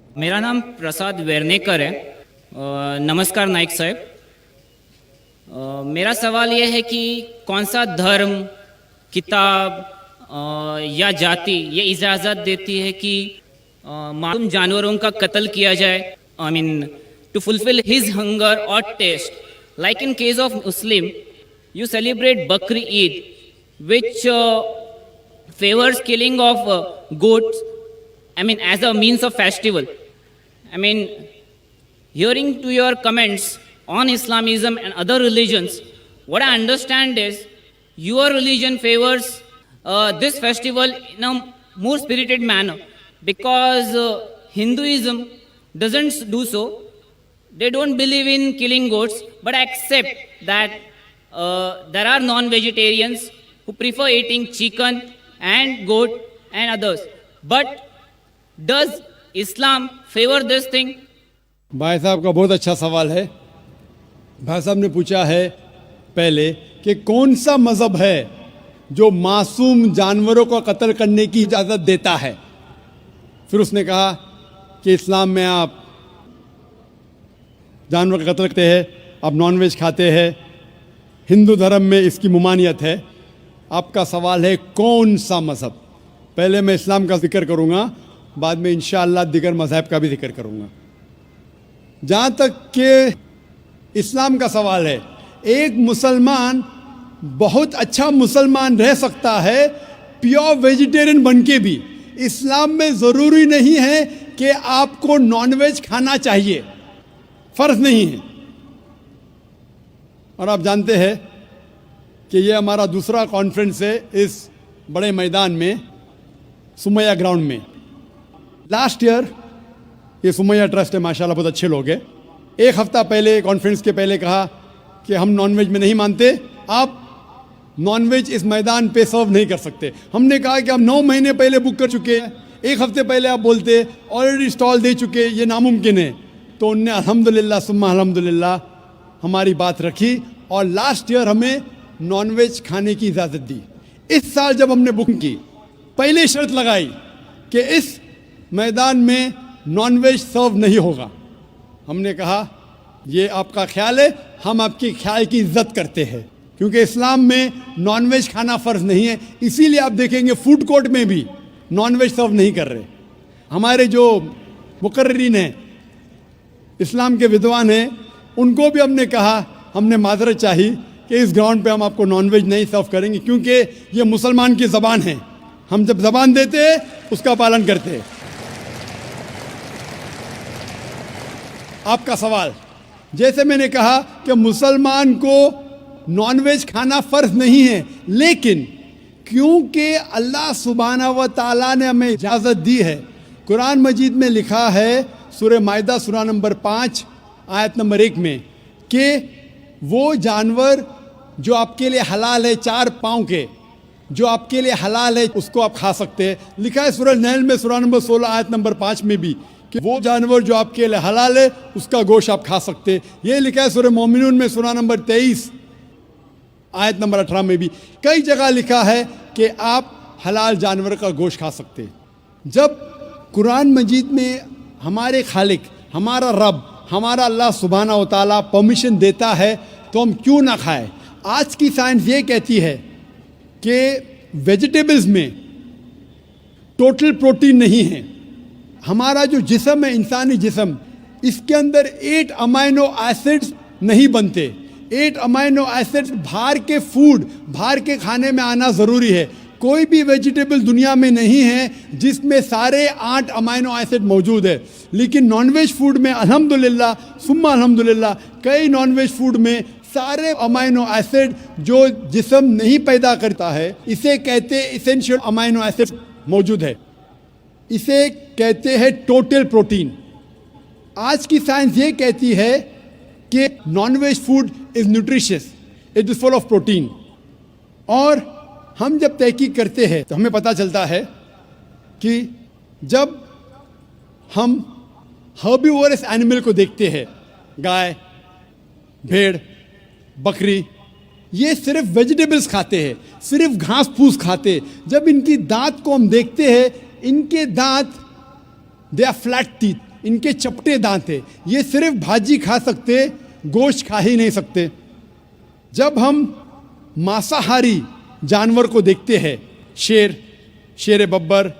मेरा नाम प्रसाद वेर्नेकर है। नमस्कार नाइक साहब। मेरा सवाल यह है कि कौन सा धर्म, किताब या जाति ये इजाज़त देती है कि मासूम जानवरों का कत्ल किया जाए, I mean to fulfil his hunger और taste. Like in case of Muslim, you celebrate Bakri Eid, which favors killing of goats, I mean, as a means of festival. I mean, hearing to your comments on Islamism and other religions, what I understand is your religion favors this festival in a more spirited manner, because Hinduism doesn't do so. They don't believe in killing goats, but accept that there are non-vegetarians who prefer eating chicken and goat and others. But does Islam favor this thing? भाई साहब का बहुत अच्छा सवाल है। भाई साहब ने पूछा है पहले कि कौन सा मज़हब है जो मासूम जानवरों को कत्ल करने की इजाज़त देता है। फिर उसने कहा कि इस्लाम में आप जानवर का कत्ल करते हैं, आप नॉनवेज खाते हैं, हिंदू धर्म में इसकी मुमानियत है। आपका सवाल है कौन सा मज़हब। पहले मैं इस्लाम का जिक्र करूँगा, बाद में इंशाअल्लाह दिगर मज़हब का भी जिक्र करूँगा। जहाँ तक कि इस्लाम का सवाल है, एक मुसलमान बहुत अच्छा मुसलमान रह सकता है प्योर वेजिटेरियन बन के भी। इस्लाम में ज़रूरी नहीं है कि आपको नॉनवेज खाना चाहिए, फ़र्ज़ नहीं है। और आप जानते हैं कि ये हमारा दूसरा कॉन्फ्रेंस है इस बड़े मैदान में, सुमैया ग्राउंड में। लास्ट ईयर ये सुमैया ट्रस्ट है, माशाल्लाह बहुत अच्छे लोग हैं। एक हफ़्ता पहले कॉन्फ्रेंस के पहले कहा कि हम नॉनवेज में नहीं मानते, आप नॉनवेज इस मैदान पे सर्व नहीं कर सकते। हमने कहा कि हम 9 महीने पहले बुक कर चुके हैं, एक हफ़्ते पहले आप बोलते ऑलरेडी स्टॉल दे चुके, ये नामुमकिन है। तो उनने अल्हम्दुलिल्लाह सुम्मा अल्हम्दुलिल्लाह हमारी बात रखी और लास्ट ईयर हमें नॉनवेज खाने की इजाज़त दी। इस साल जब हमने बुकिंग की, पहले शर्त लगाई कि इस मैदान में नॉनवेज सर्व नहीं होगा। हमने कहा ये आपका ख्याल है, हम आपके ख्याल की इज्जत करते हैं, क्योंकि इस्लाम में नॉनवेज खाना फ़र्ज़ नहीं है। इसीलिए आप देखेंगे फूड कोर्ट में भी नॉनवेज सर्व नहीं कर रहे। हमारे जो मुकर्रिरीन हैं, इस्लाम के विद्वान हैं, उनको भी हमने कहा, हमने माजरत चाही कि इस ग्राउंड पे हम आपको नॉनवेज नहीं सर्व करेंगे, क्योंकि ये मुसलमान की ज़बान है। हम जब ज़बान देते हैं उसका पालन करते हैं। आपका सवाल, जैसे मैंने कहा कि मुसलमान को नॉनवेज खाना फ़र्ज नहीं है, लेकिन क्योंकि अल्लाह सुब्हानहू व तआला ने हमें इजाज़त दी है। कुरान मजीद में लिखा है सूरह माइदा सूरा नंबर 5 आयत नंबर 1 में कि वो जानवर जो आपके लिए हलाल है, 4 पाँव के, जो आपके लिए हलाल है उसको आप खा सकते हैं। लिखा है सूरह नहल में सूरा नंबर 16 आयत नंबर 5 में भी कि वो जानवर जो आपके लिए हलाल है उसका गोश्त आप खा सकते हैं। ये लिखा है सूरह मोमिनून में सूरा नंबर 23 आयत नंबर 18 में भी। कई जगह लिखा है कि आप हलाल जानवर का गोश्त खा सकते हैं। जब कुरान मजीद में हमारे खालिक, हमारा रब, हमारा अल्लाह सुब्हानहू व तआला परमिशन देता है तो हम क्यों ना खाएं। आज की साइंस ये कहती है कि वेजिटेबल्स में टोटल प्रोटीन नहीं है। हमारा जो जिस्म है, इंसानी जिस्म, इसके अंदर 8 अमाइनो एसिड्स नहीं बनते। 8 अमाइनो एसिड्स बाहर के फूड, बाहर के खाने में आना ज़रूरी है। कोई भी वेजिटेबल दुनिया में नहीं है जिसमें सारे 8 अमाइनो एसिड मौजूद है, लेकिन नॉनवेज फूड में अल्हम्दुलिल्लाह सुम्मा अल्हम्दुलिल्लाह कई नॉनवेज फूड में सारे अमाइनो एसिड जो जिस्म नहीं पैदा करता है, इसे कहते इसेंशियल अमाइनो एसिड मौजूद है। इसे कहते हैं टोटल प्रोटीन। आज की साइंस ये कहती है कि non veg food is nutritious, it is full of protein. और हम जब तहकीक करते हैं तो हमें पता चलता है कि जब हम हर्बीवोरस एनिमल को देखते हैं, गाय, भेड़, बकरी, ये सिर्फ वेजिटेबल्स खाते हैं, सिर्फ घास फूस खाते हैं। जब इनकी दांत को हम देखते हैं, इनके दांत दे आर फ्लैट टीथ, इनके चपटे दांत है, ये सिर्फ भाजी खा सकते, गोश्त खा ही नहीं सकते। जब हम मांसाहारी जानवर को देखते हैं, शेर बब्बर,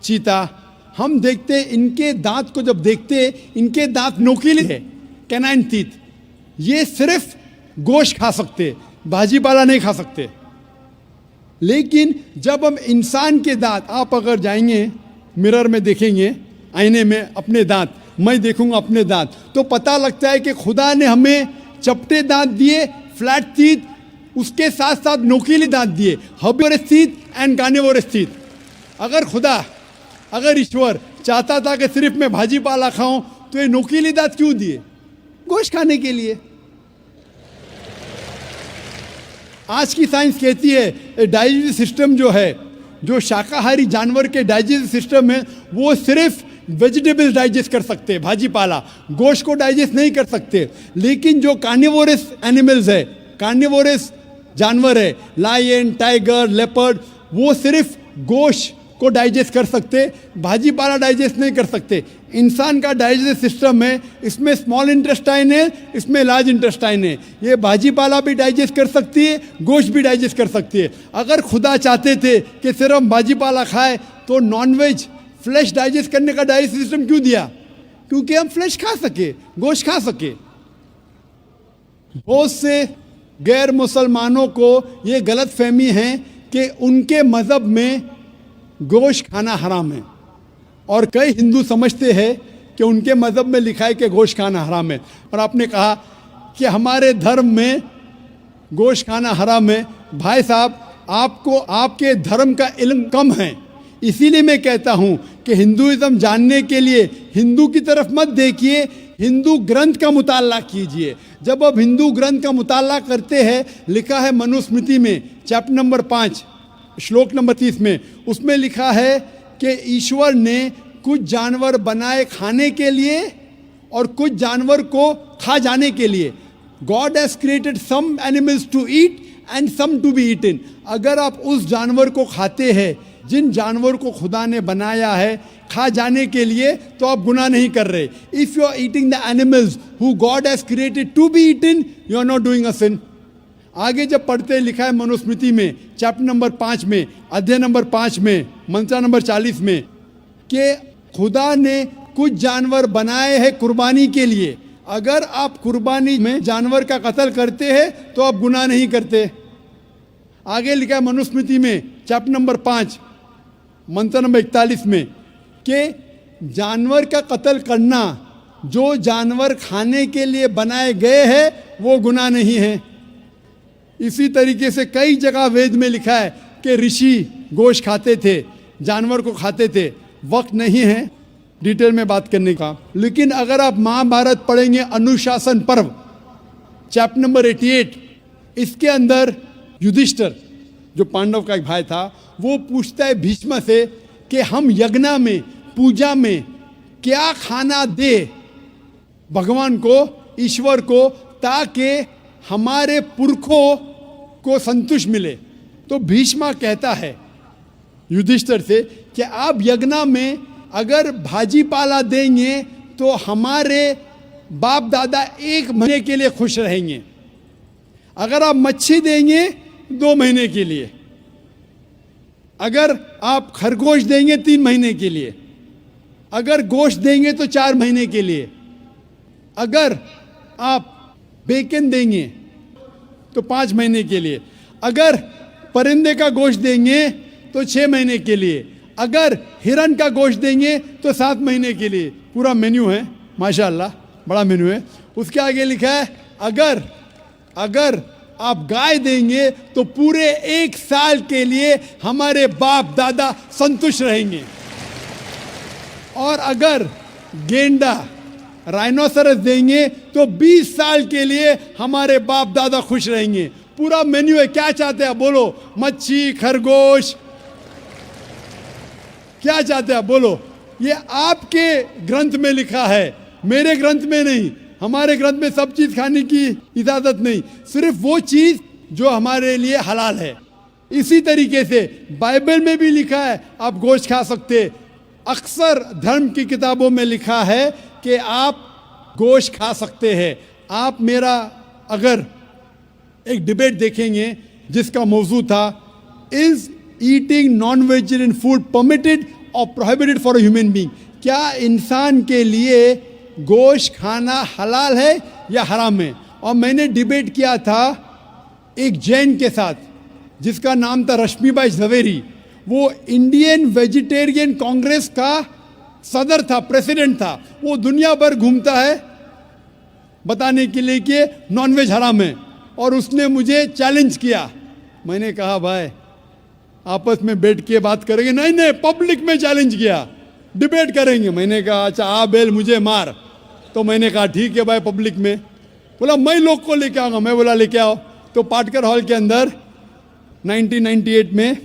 चीता, हम देखते इनके दांत को जब देखते, इनके दांत नोकीले है, कैनाइन टीथ, ये सिर्फ गोश्त खा सकते, भाजी पाला नहीं खा सकते। लेकिन जब हम इंसान के दांत, आप अगर जाएंगे मिरर में देखेंगे, आईने में अपने दांत, मैं देखूंगा अपने दांत, तो पता लगता है कि खुदा ने हमें चपटे दांत दिए, फ्लैट टीथ, उसके साथ साथ नोकीले दांत दिए, herbivores teeth and carnivorous teeth. अगर ईश्वर चाहता था कि सिर्फ मैं भाजी पाला खाऊं, तो ये नोकीले दांत क्यों दिए? गोश्त खाने के लिए। आज की साइंस कहती है डाइजेस्टिव सिस्टम जो है, जो शाकाहारी जानवर के डाइजेस्टिव सिस्टम है, वो सिर्फ वेजिटेबल्स डाइजेस्ट कर सकते हैं, भाजी पाला, गोश्त को डाइजेस्ट नहीं कर सकते। लेकिन जो कार्निवोरस एनिमल्स है, कार्निवोरस जानवर है, लायन, टाइगर, लेपर्ड, वो सिर्फ गोश्त को डाइजेस्ट कर सकते, भाजी पाला डाइजेस्ट नहीं कर सकते। इंसान का डाइजेस्टिव सिस्टम है, इसमें स्मॉल इंटेस्टाइन है, इसमें लार्ज इंटेस्टाइन है, ये भाजी पाला भी डाइजेस्ट कर सकती है, गोश्त भी डाइजेस्ट कर सकती है। अगर खुदा चाहते थे कि सिर्फ हम भाजी पाला खाए, तो नॉनवेज फ्लैश डाइजेस्ट करने का डाइजेस्टिव सिस्टम क्यों दिया? क्योंकि हम फ्लैश खा सके, गोश्त खा सके। बहुत से गैर मुसलमानों को ये गलत फहमी है कि उनके मज़हब में गोश्त खाना हराम है, और कई हिंदू समझते हैं कि उनके मज़हब में लिखा है कि गोश्त खाना हराम है। और आपने कहा कि हमारे धर्म में गोश्त खाना हराम है। भाई साहब, आपको आपके धर्म का इल्म कम है, इसीलिए मैं कहता हूँ कि हिंदुइज्म जानने के लिए हिंदू की तरफ मत देखिए, हिंदू ग्रंथ का मुताला कीजिए। जब आप हिंदू ग्रंथ का मुताला करते हैं, लिखा है मनुस्मृति में चैप्टर नंबर 5 श्लोक नंबर 30 में, उसमें लिखा है कि ईश्वर ने कुछ जानवर बनाए खाने के लिए और कुछ जानवर को खा जाने के लिए। God has created some animals to eat and some to be eaten. अगर आप उस जानवर को खाते हैं, जिन जानवर को खुदा ने बनाया है खा जाने के लिए, तो आप गुनाह नहीं कर रहे। If you are eating the animals who God has created to be eaten, you are not doing a sin. आगे जब पढ़ते लिखा है मनुस्मृति में चैप्टर नंबर 5 में, अध्याय नंबर 5 में, मंत्र नंबर 40 में, कि खुदा ने कुछ जानवर बनाए हैं कुर्बानी के लिए। अगर आप कुर्बानी में जानवर का कत्ल करते हैं तो आप गुनाह नहीं करते। आगे लिखा है मनुस्मृति में चैप्टर नंबर 5 मंत्र नंबर 41 में, कि जानवर का कत्ल करना, जो जानवर खाने के लिए बनाए गए हैं, वो गुनाह नहीं है। इसी तरीके से कई जगह वेद में लिखा है कि ऋषि गोश्त खाते थे, जानवर को खाते थे। वक्त नहीं है डिटेल में बात करने का, लेकिन अगर आप महाभारत पढ़ेंगे अनुशासन पर्व चैप्टर नंबर 88, इसके अंदर युधिष्ठिर जो पांडव का एक भाई था, वो पूछता है भीष्म से कि हम यज्ञ में, पूजा में क्या खाना दे भगवान को, ईश्वर को, ताकि हमारे पुरखों को संतुष्ट मिले। तो भीष्म कहता है युधिष्ठिर से कि आप यज्ञ में अगर भाजी पाला देंगे तो हमारे बाप दादा 1 महीने के लिए खुश रहेंगे। अगर आप मच्छी देंगे 2 महीने के लिए, अगर आप खरगोश देंगे 3 महीने के लिए, अगर गोश्त देंगे तो 4 महीने के लिए, अगर आप बेकन देंगे तो 5 महीने के लिए, अगर परिंदे का गोश्त देंगे तो 6 महीने के लिए, अगर हिरन का गोश्त देंगे तो 7 महीने के लिए। पूरा मेन्यू है, माशाल्लाह बड़ा मेन्यू है। उसके आगे लिखा है अगर आप गाय देंगे तो पूरे 1 साल के लिए हमारे बाप दादा संतुष्ट रहेंगे, और अगर गेंडा राइनोसरस देंगे तो 20 साल के लिए हमारे बाप दादा खुश रहेंगे। पूरा मेन्यू है। क्या चाहते हैं बोलो? मच्छी, खरगोश, क्या चाहते हैं बोलो? ये आपके ग्रंथ में लिखा है, मेरे ग्रंथ में नहीं। हमारे ग्रंथ में सब चीज खाने की इजाजत नहीं, सिर्फ वो चीज जो हमारे लिए हलाल है। इसी तरीके से बाइबल में भी लिखा है आप गोश्त खा सकते। अक्सर धर्म की किताबों में लिखा है कि आप गोश्त खा सकते हैं। आप मेरा अगर एक डिबेट देखेंगे जिसका मौजू था, is eating non vegetarian food permitted और prohibited for a human being, क्या इंसान के लिए गोश्त खाना हलाल है या हराम है। और मैंने डिबेट किया था एक जैन के साथ जिसका नाम था रश्मिबाई झवेरी। वो इंडियन वेजिटेरियन कांग्रेस का सदर था, प्रेसिडेंट था। वो दुनिया भर घूमता है बताने के लिए कि नॉनवेज हराम है, और उसने मुझे चैलेंज किया। मैंने कहा भाई आपस में बैठ के बात करेंगे। नहीं नहीं, पब्लिक में चैलेंज किया, डिबेट करेंगे। मैंने कहा अच्छा आ बेल मुझे मार। तो मैंने कहा ठीक है भाई, पब्लिक में। बोला मैं लोग को लेके आऊँगा। मैं बोला लेके आओ। तो पाटकर हॉल के अंदर 1998 में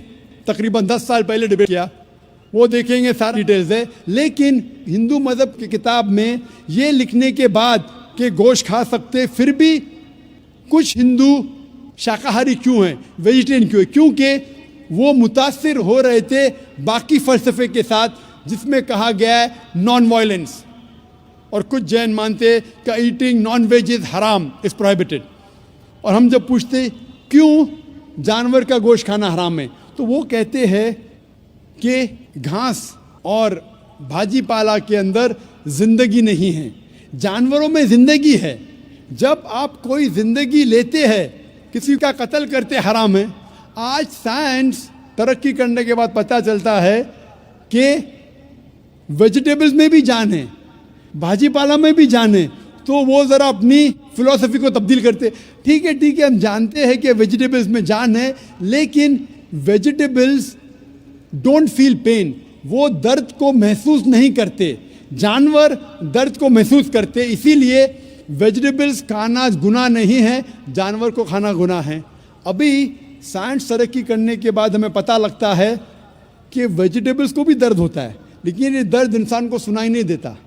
तकरीबन 10 साल पहले डिबेट किया। वो देखेंगे सारी डिटेल्स है। लेकिन हिंदू मज़हब की किताब में ये लिखने के बाद कि गोश्त खा सकते, फिर भी कुछ हिंदू शाकाहारी क्यों हैं, वेजिटेरियन क्यों है, क्योंकि वो मुतासिर हो रहे थे बाकी फ़लसफ़े के साथ जिसमें कहा गया है नॉन वायलेंस। और कुछ जैन मानते कि ईटिंग नॉन वेज इज़ हराम, इज़ प्रोहिबिटेड। और हम जब पूछते क्यों जानवर का गोश्त खाना हराम है, तो वो कहते हैं कि घास और भाजी पाला के अंदर ज़िंदगी नहीं है, जानवरों में ज़िंदगी है। जब आप कोई ज़िंदगी लेते हैं, किसी का कत्ल करते हराम है। आज साइंस तरक्की करने के बाद पता चलता है कि वेजिटेबल्स में भी जान है, भाजी पाला में भी जान है। तो वो ज़रा अपनी फिलॉसफी को तब्दील करते। ठीक है हम जानते हैं कि वेजिटेबल्स में जान है, लेकिन वेजिटेबल्स डोंट फील पेन, वो दर्द को महसूस नहीं करते। जानवर दर्द को महसूस करते, इसीलिए वेजिटेबल्स खाना गुनाह नहीं है, जानवर को खाना गुनाह है। अभी साइंस तरक्की करने के बाद हमें पता लगता है कि वेजिटेबल्स को भी दर्द होता है, लेकिन ये दर्द इंसान को सुनाई नहीं देता।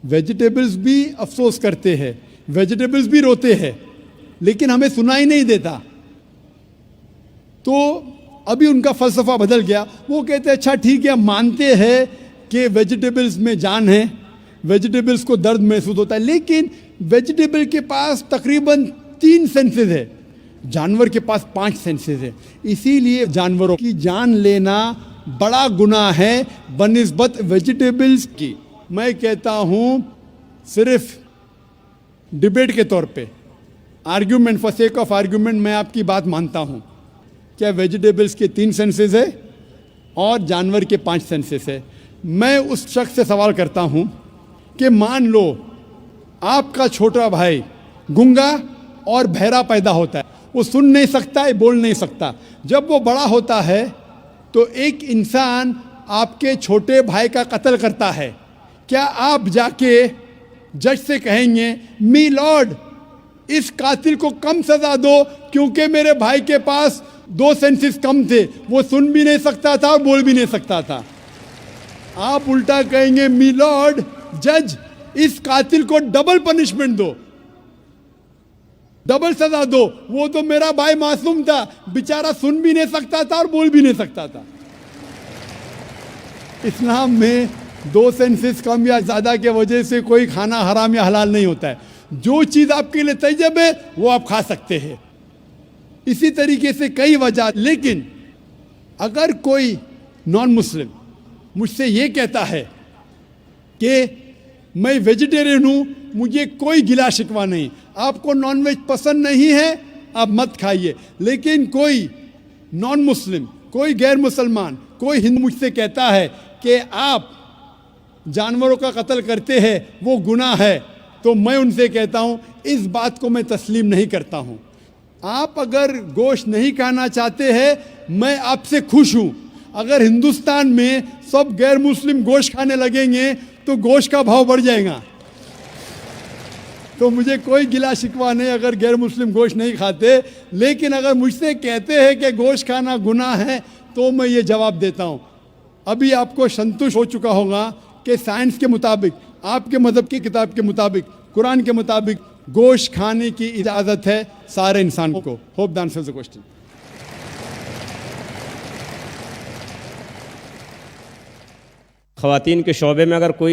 वेजिटेबल्स भी अफसोस करते हैं, वेजिटेबल्स भी रोते हैं, लेकिन हमें सुनाई नहीं देता। तो अभी उनका फ़लसफ़ा बदल गया। वो कहते हैं अच्छा ठीक है, मानते हैं कि वेजिटेबल्स में जान है, वेजिटेबल्स को दर्द महसूस होता है, लेकिन वेजिटेबल के पास तकरीबन 3 सेंसेस है, जानवर के पास 5 सेंसेस है। इसीलिए जानवरों की जान लेना बड़ा गुनाह है बनिस्बत वेजिटेबल्स की। मैं कहता हूँ सिर्फ डिबेट के तौर पे, argument, for sake of argument, मैं आपकी बात मानता हूँ क्या वेजिटेबल्स के 3 सेंसेस है और जानवर के 5 सेंसेस है। मैं उस शख्स से सवाल करता हूँ कि मान लो आपका छोटा भाई गूंगा और बहरा पैदा होता है, वो सुन नहीं सकता है, बोल नहीं सकता। जब वो बड़ा होता है तो एक इंसान आपके छोटे भाई का कत्ल करता है, क्या आप जाके जज से कहेंगे मी लॉर्ड इस कातिल को कम सजा दो क्योंकि मेरे भाई के पास 2 सेंसेस कम थे, वो सुन भी नहीं सकता था और बोल भी नहीं सकता था? आप उल्टा कहेंगे मी लॉर्ड जज इस कातिल को डबल पनिशमेंट दो, डबल सजा दो, वो तो मेरा भाई मासूम था, बेचारा सुन भी नहीं सकता था और बोल भी नहीं सकता था। इस्लाम में 2 सेंसेस कम या ज़्यादा के वजह से कोई खाना हराम या हलाल नहीं होता है। जो चीज़ आपके लिए तैयब है वो आप खा सकते हैं। इसी तरीके से कई वजह। लेकिन अगर कोई नॉन मुस्लिम मुझसे ये कहता है कि मैं वेजिटेरियन हूँ, मुझे कोई गिला शिकवा नहीं, आपको नॉनवेज पसंद नहीं है आप मत खाइए, लेकिन कोई नॉन मुस्लिम, कोई गैर मुसलमान, कोई हिंदू मुझसे कहता है कि आप जानवरों का कत्ल करते हैं वो गुनाह है, तो मैं उनसे कहता हूँ इस बात को मैं तस्लीम नहीं करता हूँ। आप अगर गोश्त नहीं खाना चाहते हैं, मैं आपसे खुश हूँ। अगर हिंदुस्तान में सब गैर मुस्लिम गोश्त खाने लगेंगे तो गोश्त का भाव बढ़ जाएगा। तो मुझे कोई गिला शिकवा नहीं अगर गैर मुस्लिम गोश्त नहीं खाते, लेकिन अगर मुझसे कहते हैं कि गोश्त खाना गुनाह है तो मैं ये जवाब देता हूँ। अभी आपको संतुष्ट हो चुका होगा कि साइंस के मुताबिक, आपके मज़हब की किताब के मुताबिक, कुरान के मुताबिक गोश्त खाने की इजाज़त है सारे इंसान को। Hope the answers the question. ख़वातीन के शोबे में अगर कोई